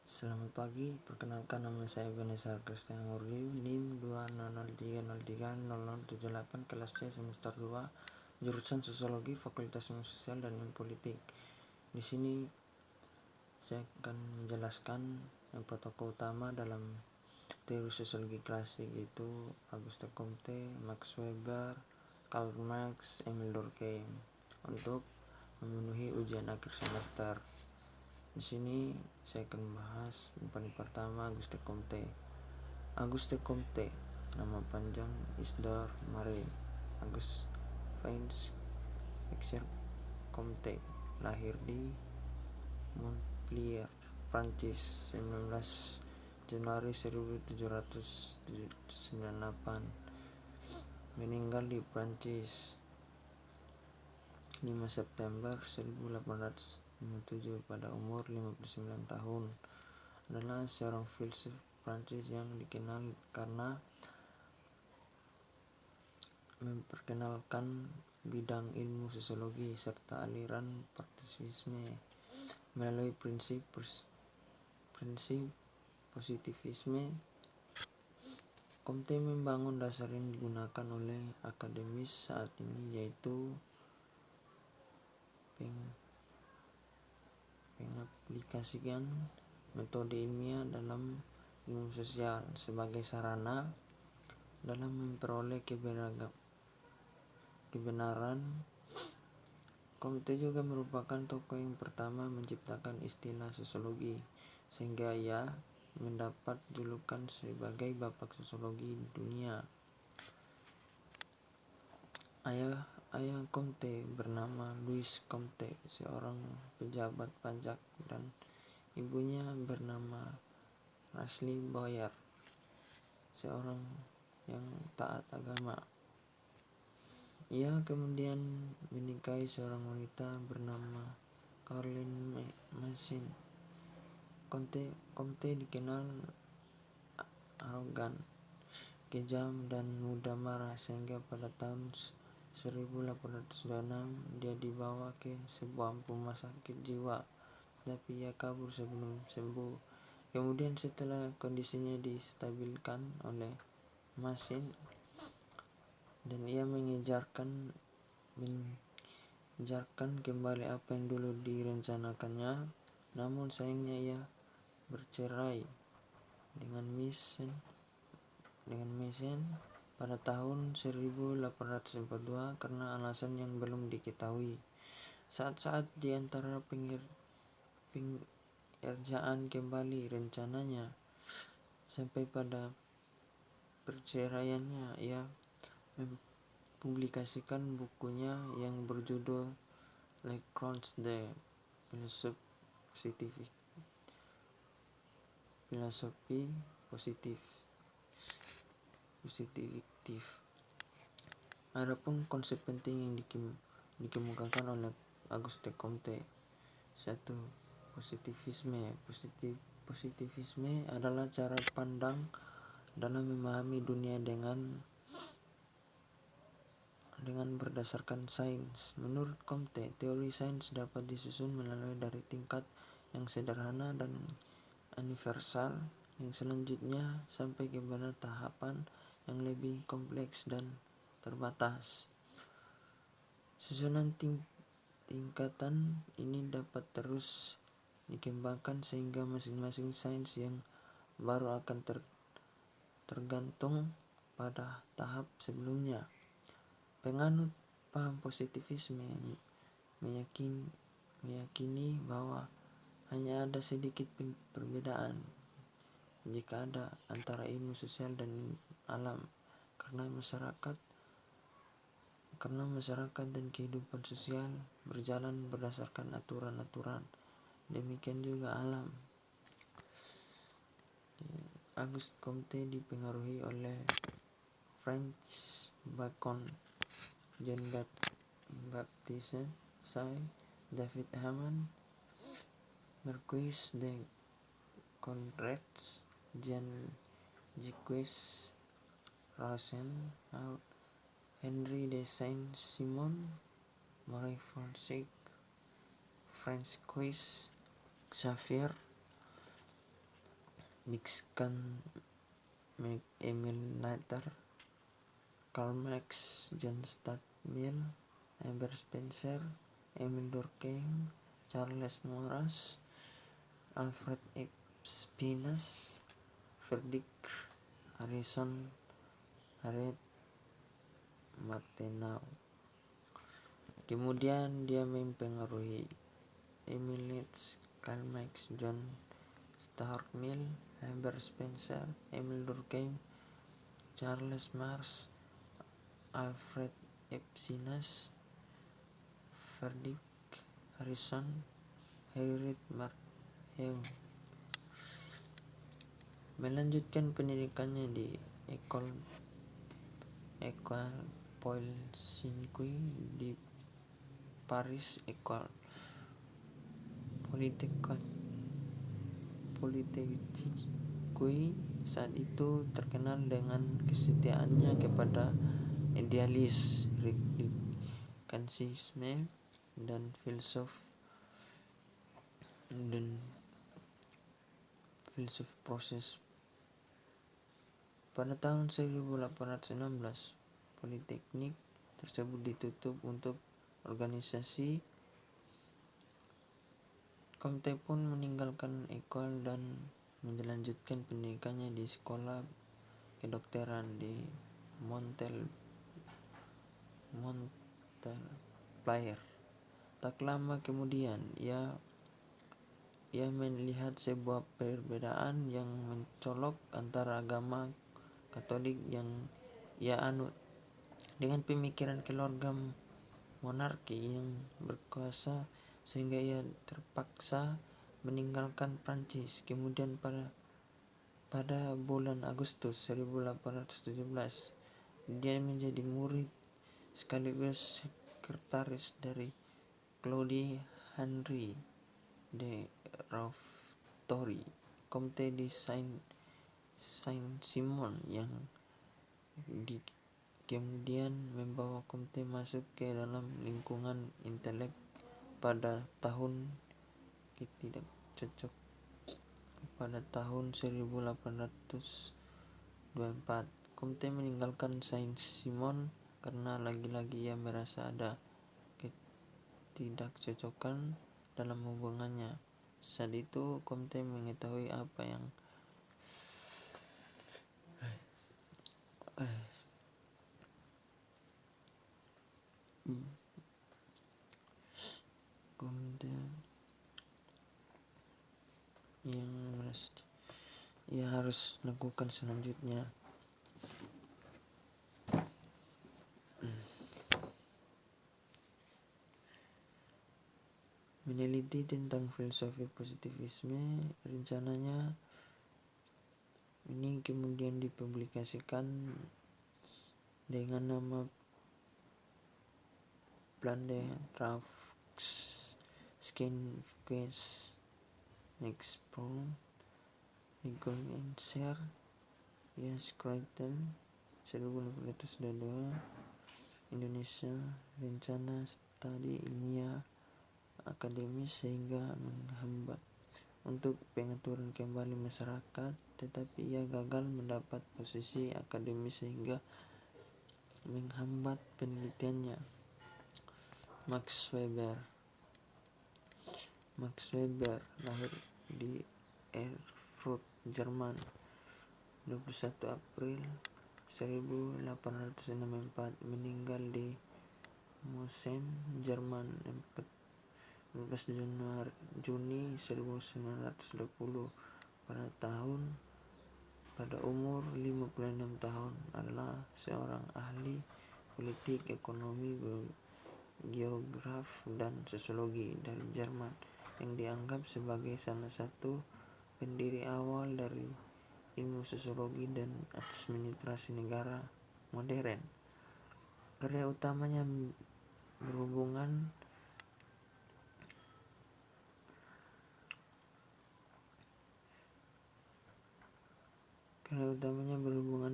Selamat pagi, perkenalkan nama saya Vanessa Christian Ngurliu, NIM 2003030078, kelas C semester 2, jurusan Sosiologi, Fakultas Ilmu Sosial dan Ilmu Politik. Di sini saya akan menjelaskan empat tokoh utama dalam teori sosiologi klasik, yaitu Auguste Comte, Max Weber, Karl Marx, Emile Durkheim, untuk memenuhi ujian akhir semester. Di sini saya akan membahas yang paling pertama Auguste Comte. Auguste Comte, nama panjang Isidore Marie Auguste Franz Fixer Comte, lahir di Montpellier, Prancis, 19 Januari 1798, meninggal di Prancis 5 September 1857 pada umur 59 tahun. Adalah seorang filsuf Prancis yang dikenal karena memperkenalkan bidang ilmu sosiologi serta aliran praktisisme melalui prinsip positivisme. Comte membangun dasar yang digunakan oleh akademis saat ini, yaitu pengaplikasikan metode ilmiah dalam ilmu sosial sebagai sarana dalam memperoleh kebenaran. Comte juga merupakan tokoh yang pertama menciptakan istilah sosiologi, sehingga ia mendapat julukan sebagai bapak sosiologi dunia. Ayah Comte bernama Louis Comte, seorang pejabat pajak, dan ibunya bernama Rachel Boyer, seorang yang taat agama. Ia kemudian menikahi seorang wanita bernama Caroline Massin. Comte dikenal arogan, kejam, dan mudah marah, sehingga pada tahun 1826 dia dibawa ke sebuah rumah sakit jiwa, tapi ia kabur sebelum sembuh. Kemudian setelah kondisinya distabilkan oleh Massin dan ia mengejarkan kembali apa yang dulu direncanakannya, namun sayangnya ia bercerai dengan Massin pada tahun 1842 karena alasan yang belum diketahui. Saat-saat di antara pengerjaan kembali rencananya sampai pada perceraiannya, ia mempublikasikan bukunya yang berjudul Le Conte de Filosofi positif. Adapun konsep penting yang dikemukakan oleh Auguste Comte. 1. Positivisme adalah cara pandang dalam memahami dunia dengan berdasarkan sains. Menurut Comte, teori sains dapat disusun melalui dari tingkat yang sederhana dan universal yang selanjutnya sampai kepada tahapan yang lebih kompleks dan terbatas. Susunan tingkatan ini dapat terus dikembangkan sehingga masing-masing sains yang baru akan tergantung pada tahap sebelumnya. Penganut paham positivisme meyakini bahwa hanya ada sedikit perbedaan jika ada antara ilmu sosial dan alam, karena masyarakat dan kehidupan sosial berjalan berdasarkan aturan-aturan. Demikian juga alam. Auguste Comte dipengaruhi oleh Francis Bacon, John Baptiste Say, David Hamann, Marquis de Condorcet, Jean-Jacques Rousseau, Henri de Saint-Simon, Marie Forsyth, Francois Xavier Mixkan, Emil Noether, Karl Marx, John Stuart Mill, Herbert Spencer, Emil Durkheim, Charles Maurras, Alfred Ebbinghaus, Frederick Harrison, Harriet Martineau. Kemudian dia mempengaruhi Emil Nietzsche, Karl Marx, John Stuart Mill, Herbert Spencer, Emil Durkheim, Charles Maurras, Alfred Ebbinghaus, Frederick Harrison, Harriet Martineau. Melanjutkan pendidikannya di École Polytechnique di Paris. École Polytechnique saat itu terkenal dengan kesetiaannya kepada idealis, radikalisme, dan filsuf proses. Pada tahun 1816, Politeknik tersebut ditutup untuk organisasi. Comte pun meninggalkan École dan melanjutkan pendidikannya di sekolah kedokteran di Montpellier. Tak lama kemudian, ia melihat sebuah perbedaan yang mencolok antara agama Katolik yang ia anut dengan pemikiran keluarga monarki yang berkuasa, sehingga ia terpaksa meninggalkan Prancis. Kemudian pada bulan Agustus 1817, dia menjadi murid sekaligus sekretaris dari Claude Henri de Raftery, Comte de Saint-Simon, yang kemudian membawa Comte masuk ke dalam lingkungan intelek. Pada tahun 1824, Comte meninggalkan Saint-Simon karena lagi-lagi ia merasa ada ketidakcocokan dalam hubungannya. Saat itu Comte mengetahui apa yang ia harus lakukan selanjutnya. Meneliti tentang filosofi positivisme. Rencananya ini kemudian dipublikasikan dengan nama Plan de Travaux Scientifiques Explorer Egolenser Yaskretel 1822, Indonesia. Rencana studi ilmiah akademis sehingga menghambat untuk pengaturan kembali masyarakat, tetapi ia gagal mendapat posisi akademis sehingga menghambat penelitiannya. Max Weber lahir di Erfurt, Jerman, 21 April 1864, meninggal di Mosel, Jerman, 14 Juni 1920 pada umur 56 tahun. Adalah seorang ahli politik, ekonomi, geograf, dan sosiologi dari Jerman yang dianggap sebagai salah satu pendiri awal dari ilmu sosiologi dan administrasi negara modern. Karya utamanya berhubungan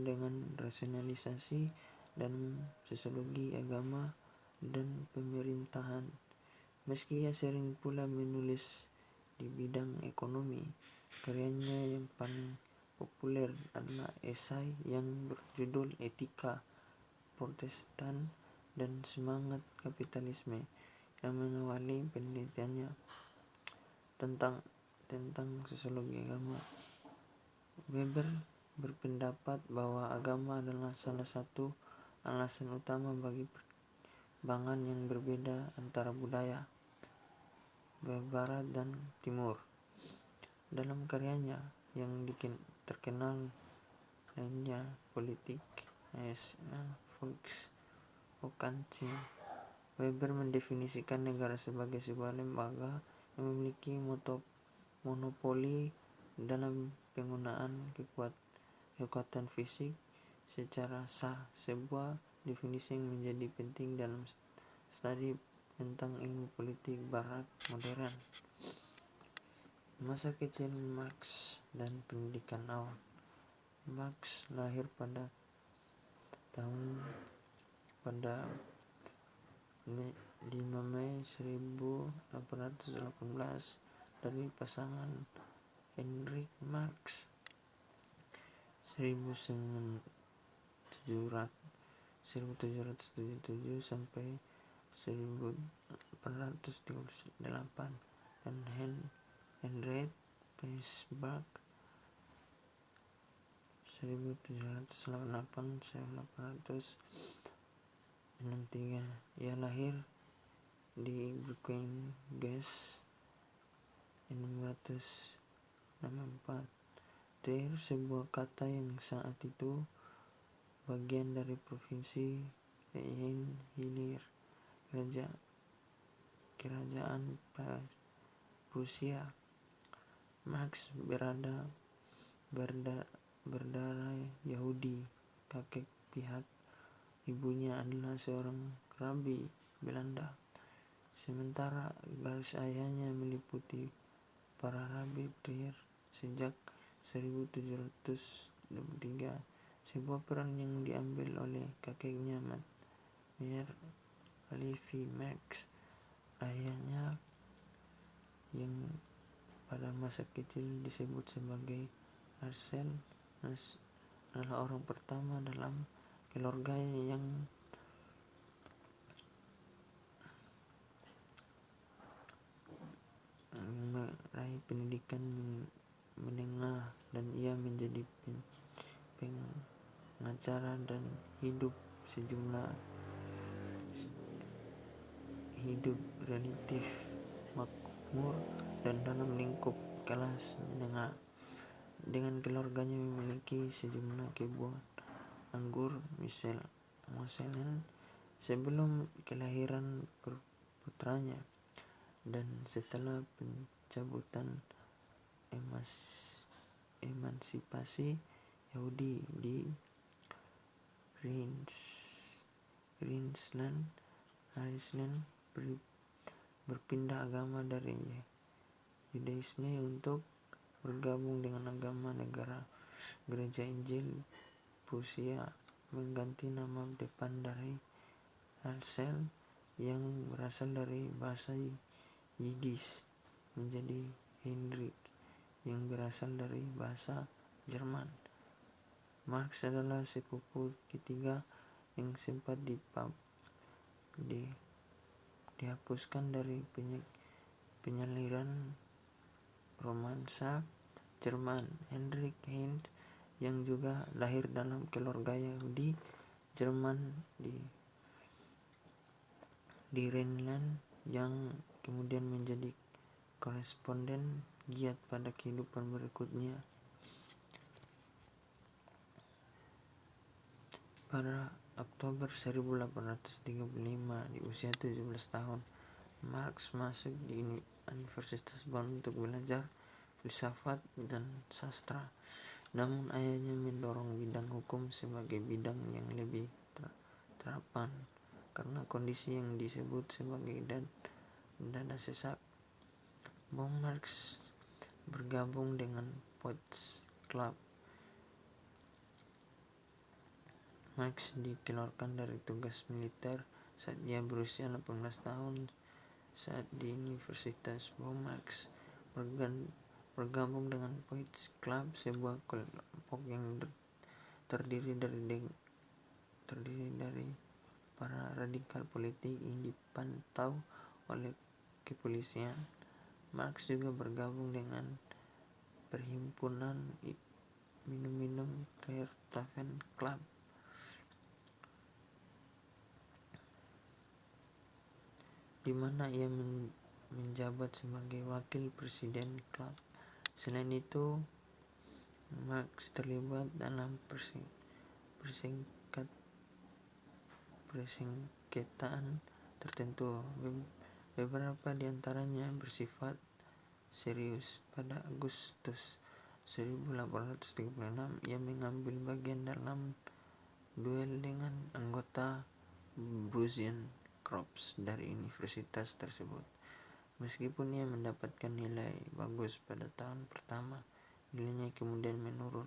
dengan rasionalisasi dan sosiologi agama dan pemerintahan. Meski ia sering pula menulis di bidang ekonomi, Karyanya yang paling populer adalah esai yang berjudul Etika Protestan dan Semangat Kapitalisme, yang mengawali penelitiannya tentang sosiologi agama. Weber berpendapat bahwa agama adalah salah satu alasan utama bagi perkembangan yang berbeda antara budaya Barat dan Timur. Dalam karyanya yang terkenal lainnya, Politik as a Volkswirtschaft, Weber mendefinisikan negara sebagai sebuah lembaga yang memiliki monopoli dalam penggunaan kekuatan fisik secara sah, sebuah definisi yang menjadi penting dalam studi tentang ilmu politik Barat modern. Masa kecil Marx dan pendidikan awal. Marx lahir pada 5 Mei 1818 dari pasangan Heinrich Marx 1777 sampai 1838 dan Henriette Weisbach 1788-1863. Ia lahir di Buchenwald 1664. Trier, sebuah kata yang saat itu bagian dari provinsi Rheinland-Hillir, kerajaan Prusia. Marx berdarah Yahudi. Kakek pihak ibunya adalah seorang rabi Belanda, sementara garis ayahnya meliputi para rabi Trier sejak 1723, sebuah peran yang diambil oleh kakeknya Mayer Levi Marx. Ayahnya yang pada masa kecil disebut sebagai Marcel adalah orang pertama dalam keluarga yang meraih pendidikan menengah, dan ia menjadi pengacara dan hidup relatif makmur dan dalam lingkup kelas menengah. Dengan keluarganya memiliki sejumlah kebun anggur Mosellen sebelum kelahiran putranya, dan setelah pencabutan emansipasi Yahudi di Rhineland berpindah agama dari Yudaisme untuk bergabung dengan agama negara Gereja Injil Prusia, mengganti nama depan dari Marcel yang berasal dari bahasa Yiddish menjadi Heinrich yang berasal dari bahasa Jerman. Marx adalah sepupu ketiga yang sempat dihapuskan dari penyaliran romansa Jerman. Heinrich Heine, yang juga lahir dalam keluarga Yahudi Jerman di Rhineland, yang kemudian menjadi koresponden giat pada kehidupan berikutnya. Pada Oktober 1835, di usia 17 tahun, Marx masuk di Universitas Bonn untuk belajar filsafat dan sastra. Namun ayahnya mendorong bidang hukum sebagai bidang yang lebih terapan karena kondisi yang disebut sebagai dada sesak. Marx bergabung dengan Poets Club. Marx dikeluarkan dari tugas militer saat ia berusia 18 tahun. Saat di Universitas Bonn, Marx bergabung dengan Poets Club, sebuah kelompok yang terdiri dari para radikal politik yang dipantau oleh kepolisian. Marx juga bergabung dengan perhimpunan minum-minum Taven Club, di mana ia menjabat sebagai wakil presiden klub. Selain itu, Marx terlibat dalam persengketaan tertentu, beberapa di antaranya bersifat serius. Pada Agustus 1836, ia mengambil bagian dalam duel dengan anggota Prussian Korps dari universitas tersebut. Meskipun ia mendapatkan nilai bagus pada tahun pertama, nilainya kemudian menurun,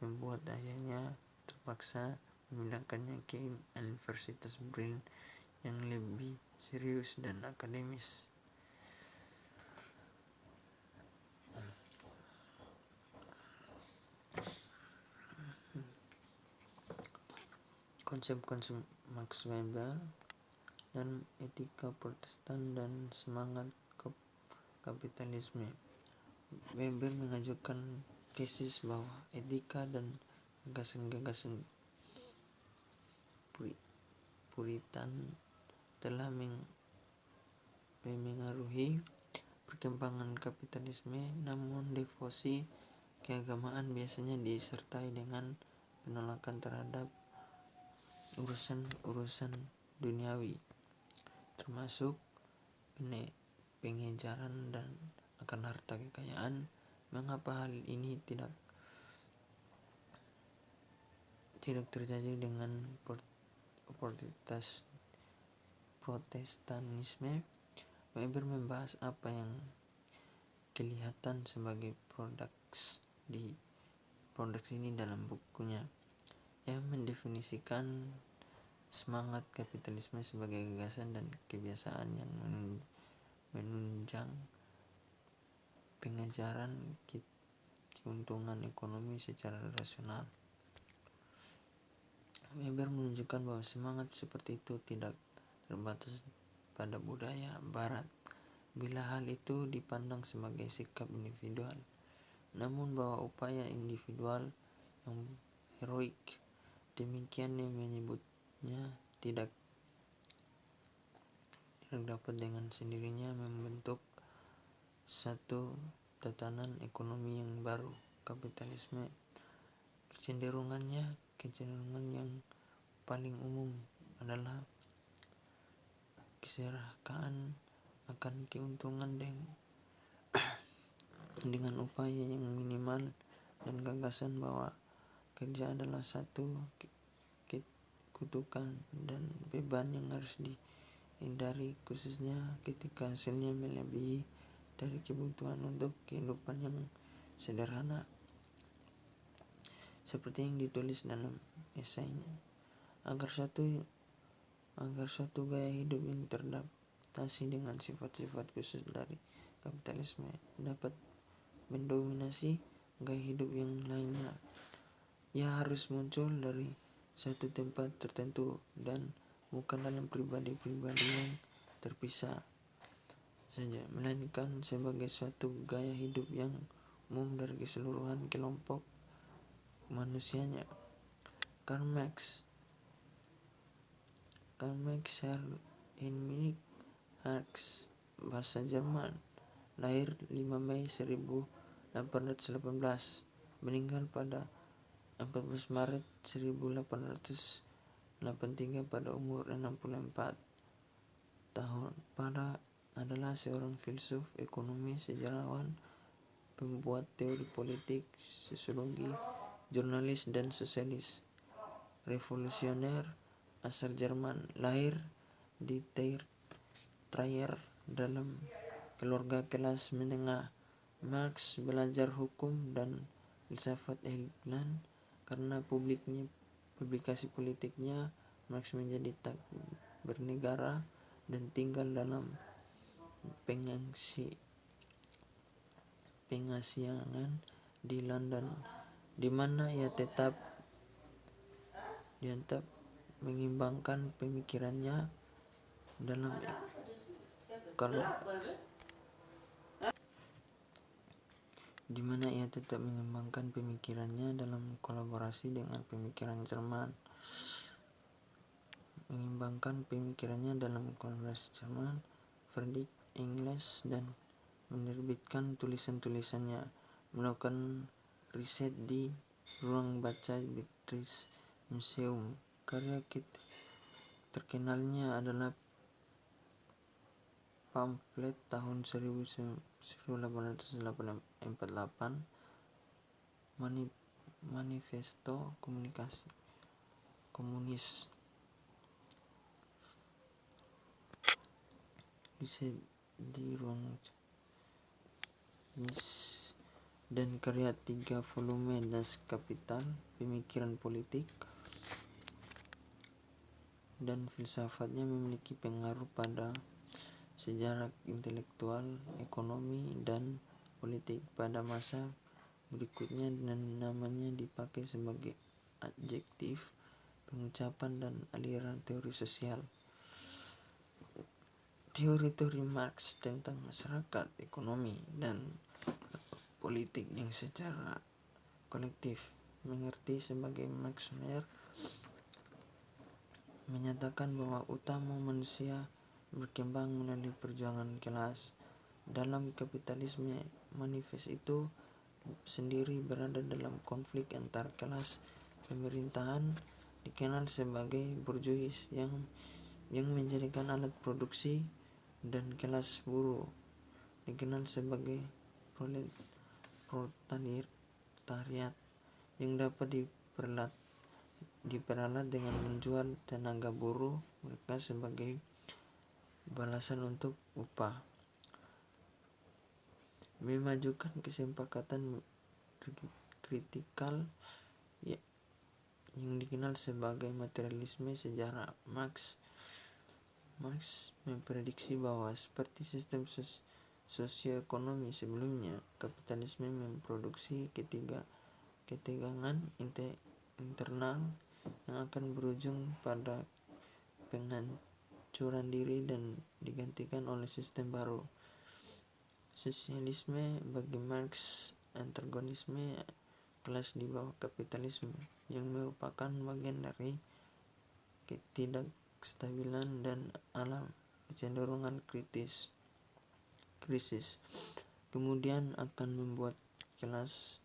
membuat ayahnya terpaksa memindahkannya ke Universitas Berlin yang lebih serius dan akademis. Konsep-konsep Max Weber dan etika Protestan dan semangat kapitalisme. Weber mengajukan tesis bahwa etika dan gagasan-gagasan Puritan telah memengaruhi perkembangan kapitalisme, namun devosi keagamaan biasanya disertai dengan penolakan terhadap urusan duniawi, termasuk pengejaran dan akan harta kekayaan. Mengapa hal ini tidak terjadi dengan Protestanisme? Weber membahas apa yang kelihatan sebagai paradoks ini dalam bukunya. Ia mendefinisikan semangat kapitalisme sebagai gagasan dan kebiasaan yang menunjang pengejaran keuntungan ekonomi secara rasional. Weber menunjukkan bahwa semangat seperti itu tidak terbatas pada budaya Barat, bila hal itu dipandang sebagai sikap individual, namun bahwa upaya individual yang heroik, demikian yang menyebutnya, tidak dapat dengan sendirinya membentuk satu tatanan ekonomi yang baru. Kapitalisme kecenderungan yang paling umum adalah keserakahan akan keuntungan dengan upaya yang minimal, dan gagasan bahwa kerja adalah satu kutukan dan beban yang harus dihindari, khususnya ketika hasilnya melebihi dari kebutuhan untuk kehidupan yang sederhana. Seperti yang ditulis dalam esainya, agar suatu gaya hidup yang teradaptasi dengan sifat-sifat khusus dari kapitalisme dapat mendominasi gaya hidup yang lainnya, ia harus muncul dari satu tempat tertentu dan bukan dalam pribadi-pribadi yang terpisah saja, melainkan sebagai suatu gaya hidup yang umum dari keseluruhan kelompok manusianya. Karl Marx Heinrich Marx, bahasa Jerman, lahir 5 Mei 1818, meninggal pada 14 Maret 1883 pada umur 64 tahun. Adalah seorang filsuf, ekonomi, sejarawan, pembuat teori politik, sosiologi, jurnalis, dan sosialis revolusioner asal Jerman. Lahir di Trier dalam keluarga kelas menengah. Marx belajar hukum dan filsafat England. Karena publikasi politiknya, Marx menjadi tak bernegara dan tinggal dalam pengungsi pengasihangan di London, di mana ia tetap mengimbangkan pemikirannya dalam kolaborasi dengan pemikiran Jerman. Friedrich Engels dan menerbitkan tulisan-tulisannya, melakukan riset di ruang baca British Museum. Karya terkenalnya adalah pamflet tahun 1848, Manifesto Komunis. Riset di ruang dan karya 3 volume Das Kapital, Pemikiran Politik dan Filsafatnya memiliki pengaruh pada sejarah intelektual, ekonomi, dan politik pada masa berikutnya, dan namanya dipakai sebagai adjektif pengucapan dan aliran teori sosial. Teori-teori Marx tentang masyarakat, ekonomi, dan politik yang secara kolektif mengerti sebagai Marxisme menyatakan bahwa utama manusia berkembang melalui perjuangan kelas. Dalam kapitalisme, manifest itu sendiri berada dalam konflik antar kelas. Pemerintahan dikenal sebagai bourgeois yang menjadikan alat produksi, dan kelas buruh dikenal sebagai proletariat yang dapat diperalat dengan menjual tenaga buruh mereka sebagai balasan untuk upah. Memajukan kesepakatan kritikal yang dikenal sebagai materialisme sejarah. Marx memprediksi bahwa seperti sistem sosioekonomi sebelumnya, kapitalisme memproduksi ketegangan internal yang akan berujung pada penghancuran diri dan digantikan oleh sistem baru. Sosialisme bagi Marx antagonisme kelas di bawah kapitalisme yang merupakan bagian dari ketidakstabilan dan alam kecenderungan krisis, kemudian akan membuat kelas.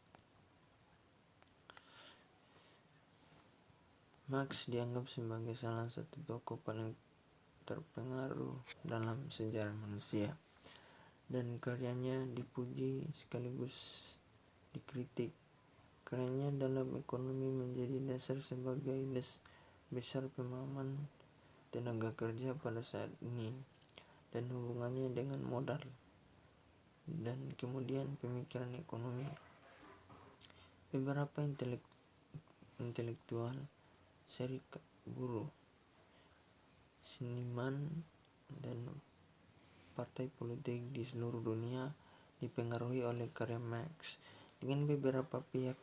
Marx dianggap sebagai salah satu tokoh paling terpengaruh dalam sejarah manusia, dan karyanya dipuji sekaligus dikritik. Karyanya dalam ekonomi menjadi dasar sebagai besar pemahaman tenaga kerja pada saat ini dan hubungannya dengan modal, dan kemudian pemikiran ekonomi. Beberapa intelektual, serikat buruh, seniman, dan partai politik di seluruh dunia dipengaruhi oleh karya Marx. Dengan beberapa pihak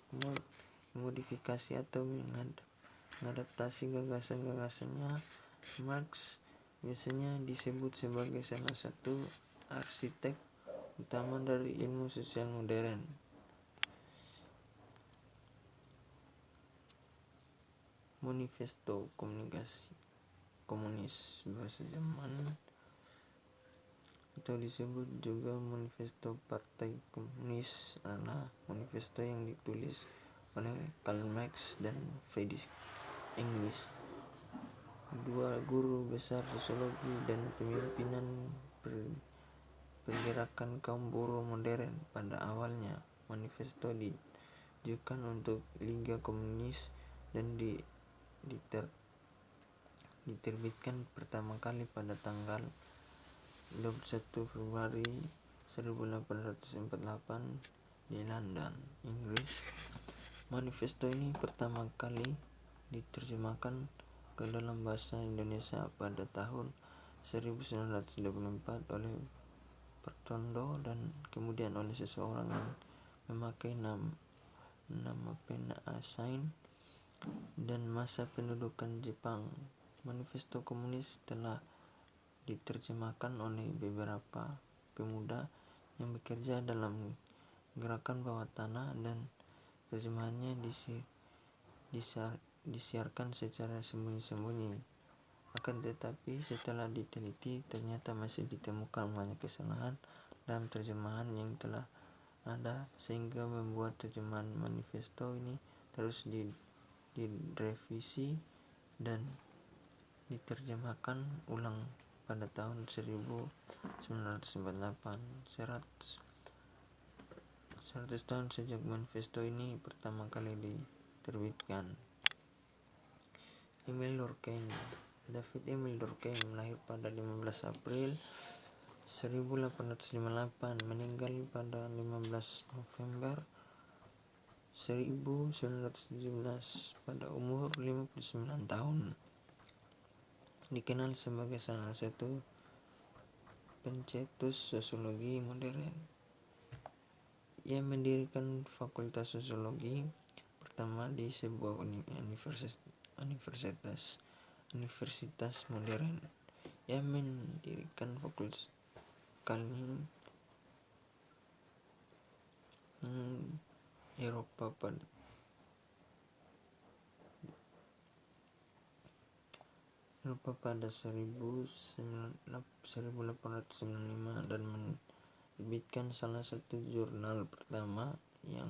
memodifikasi atau mengadaptasi gagasan-gagasannya, Marx biasanya disebut sebagai salah satu arsitek utama dari ilmu sosial modern. Manifesto Komunis bahasa Jerman atau disebut juga Manifesto Partai Komunis adalah manifesto yang ditulis oleh Karl Marx dan Friedrich Engels, dua guru besar sosiologi dan pimpinan pergerakan kaum buruh modern. Pada awalnya, manifesto ditujukan untuk Liga Komunis dan diterbitkan pertama kali pada tanggal 21 Februari 1848 di London, Inggris. Manifesto ini pertama kali diterjemahkan ke dalam bahasa Indonesia pada tahun 1924 oleh Pertondo dan kemudian oleh seseorang yang memakai nama pena asing dan masa pendudukan Jepang. Manifesto komunis telah diterjemahkan oleh beberapa pemuda yang bekerja dalam gerakan bawah tanah dan terjemahannya disiarkan secara sembunyi-sembunyi. Akan tetapi setelah diteliti ternyata masih ditemukan banyak kesalahan dalam terjemahan yang telah ada, sehingga membuat terjemahan manifesto ini terus direvisi dan diterjemahkan ulang pada tahun 1948. 100 tahun sejak manifesto ini pertama kali diterbitkan. Emil Durkheim. David Emil Durkheim lahir pada 15 April 1858, meninggal pada 15 November 1917 pada umur 59 tahun. Dikenal sebagai salah satu pencetus sosiologi modern. Ia mendirikan Fakultas Sosiologi pertama di sebuah universitas modern. Ia mendirikan Fakultas Eropa pada 1895 dan menerbitkan salah satu jurnal pertama yang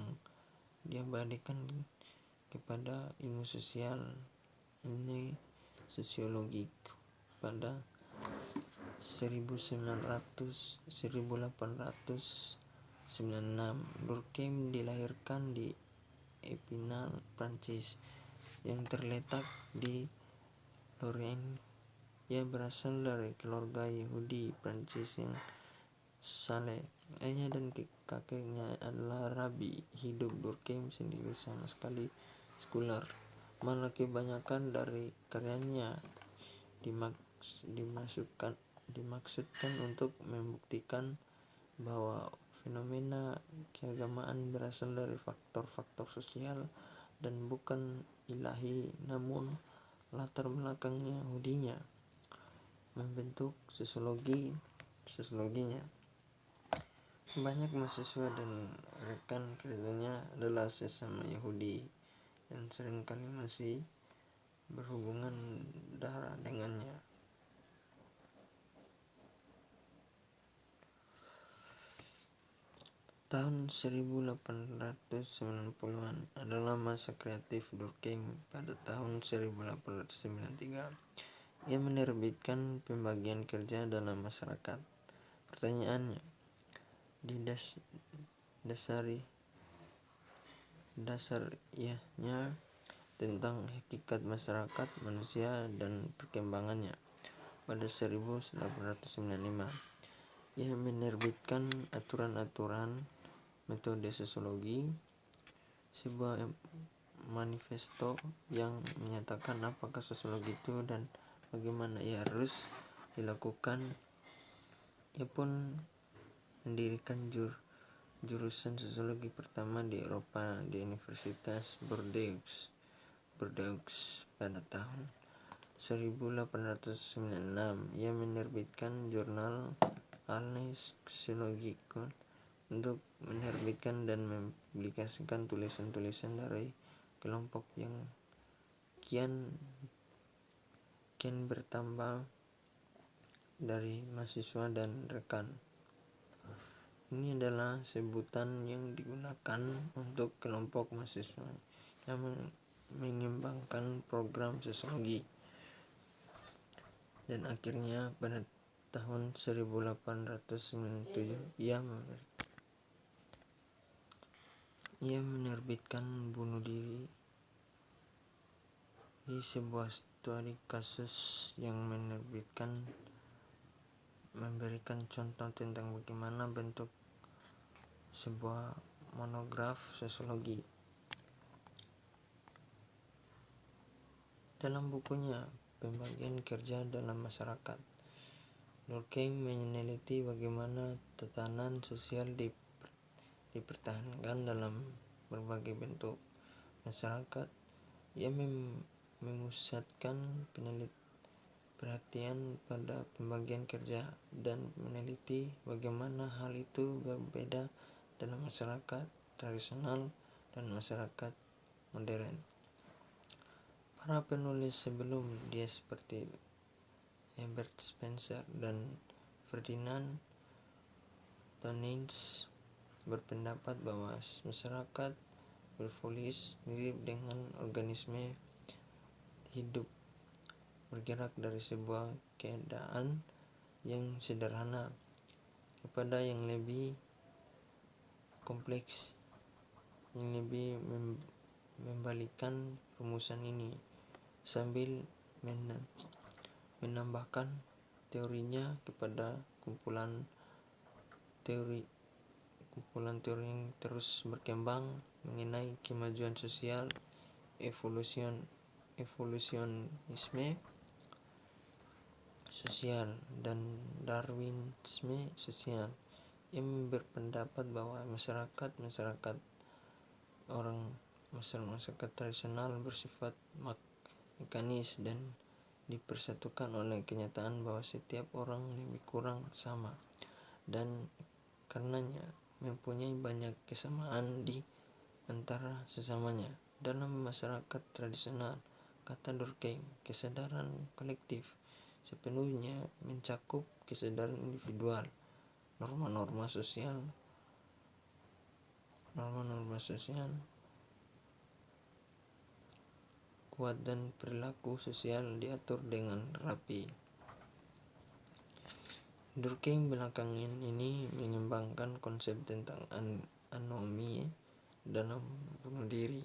diabadikan kepada ilmu sosial, ini Sosiologik, pada 1896. Durkheim dilahirkan di Epinal, Prancis, yang terletak di Lorraine. Ia berasal dari keluarga Yahudi Prancis yang saleh. Ayahnya dan kakeknya adalah rabi. Hidup Durkheim sendiri sama sekali sekuler, malah kebanyakan dari karyanya dimaksudkan untuk membuktikan bahwa fenomena keagamaan berasal dari faktor-faktor sosial dan bukan ilahi, namun latar belakang Yahudinya membentuk sosiologinya. Banyak mahasiswa dan rekan kerjanya adalah sesama Yahudi dan seringkali masih berhubungan darah dengannya. Tahun 1890-an adalah masa kreatif Durkheim. Pada tahun 1893, ia menerbitkan Pembagian Kerja dalam Masyarakat. Pertanyaannya, dasarnya tentang hakikat masyarakat manusia dan perkembangannya. Pada 1895, ia menerbitkan Aturan-aturan Metode Sosiologi, sebuah manifesto yang menyatakan apakah sosiologi itu dan bagaimana ia harus dilakukan. Ia pun mendirikan jurusan sosiologi pertama di Eropa di Universitas Bordeaux pada tahun 1896. Ia menerbitkan jurnal Annales Sociologiques untuk menerbitkan dan mempublikasikan tulisan-tulisan dari kelompok yang kian bertambah dari mahasiswa dan rekan. Ini adalah sebutan yang digunakan untuk kelompok mahasiswa yang mengembangkan program sosiologi. Dan akhirnya pada tahun 1897 ia menerbitkan Bunuh Diri, di sebuah studi kasus yang memberikan contoh tentang bagaimana bentuk sebuah monograf sosiologi. Dalam bukunya Pembagian Kerja dalam Masyarakat, Durkheim meneliti bagaimana tatanan sosial dipertahankan dalam berbagai bentuk masyarakat. Ia memusatkan perhatian pada pembagian kerja dan meneliti bagaimana hal itu berbeda dalam masyarakat tradisional dan masyarakat modern. Para penulis sebelum dia seperti Herbert Spencer dan Ferdinand Tönnies berpendapat bahwa masyarakat evolusi mirip dengan organisme hidup, bergerak dari sebuah keadaan yang sederhana kepada yang lebih kompleks, yang lebih membalikkan rumusan ini sambil menambahkan teorinya kepada kumpulan teori yang terus berkembang mengenai kemajuan sosial, evolusionisme sosial, dan Darwinisme sosial, yang berpendapat bahwa masyarakat tradisional bersifat mekanis dan dipersatukan oleh kenyataan bahwa setiap orang lebih kurang sama dan karenanya mempunyai banyak kesamaan di antara sesamanya. Dalam masyarakat tradisional, kata Durkheim, kesadaran kolektif sepenuhnya mencakup kesadaran individual. Norma-norma sosial kuat dan perilaku sosial diatur dengan rapi. Durkheim belakangan ini mengembangkan konsep tentang anomi dalam bunuh diri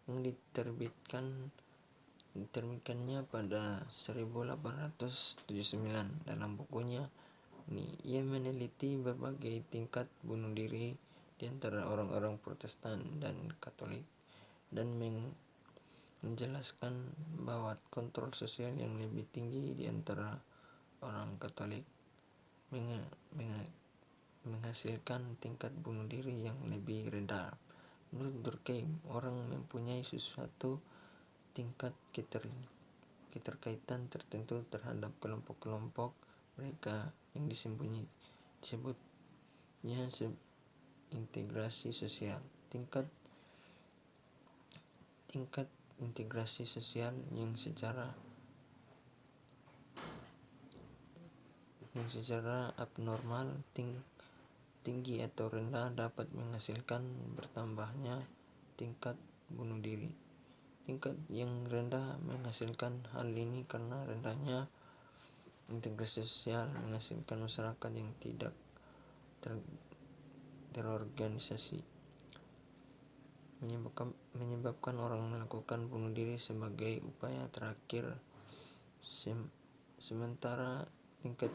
yang diterbitkannya pada 1879. Dalam bukunya ini, ia meneliti berbagai tingkat bunuh diri di antara orang-orang Protestan dan Katolik dan menjelaskan bahwa kontrol sosial yang lebih tinggi di antara orang Katolik menghasilkan tingkat bunuh diri yang lebih rendah. Menurut Durkheim, orang mempunyai suatu tingkat keterkaitan tertentu terhadap kelompok-kelompok mereka yang disebutnya integrasi sosial. Tingkat integrasi sosial yang secara abnormal tinggi atau rendah dapat menghasilkan bertambahnya tingkat bunuh diri. Tingkat yang rendah menghasilkan hal ini karena rendahnya integrasi sosial menghasilkan masyarakat yang tidak terorganisasi, menyebabkan orang melakukan bunuh diri sebagai upaya terakhir, sementara tingkat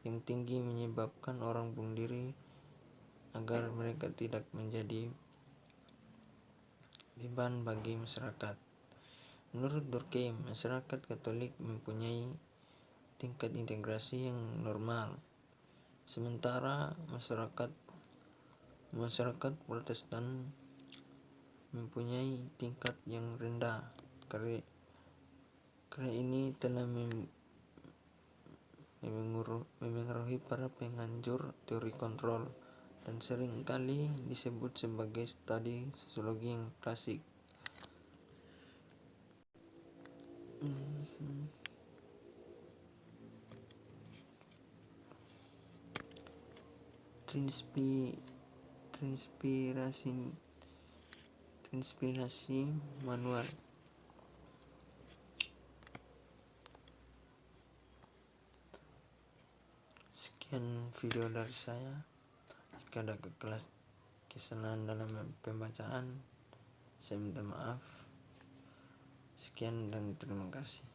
yang tinggi menyebabkan orang bunuh diri agar mereka tidak menjadi beban bagi masyarakat. Menurut Durkheim, masyarakat Katolik mempunyai tingkat integrasi yang normal, sementara masyarakat Protestan mempunyai tingkat yang rendah. Karya ini telah memengaruhi para penganjur teori kontrol dan sering kali disebut sebagai studi sosiologi yang klasik. Transpirasi manual. Sekian video dari saya. Jika ada kesalahan dalam pembacaan, saya minta maaf. Sekian dan terima kasih.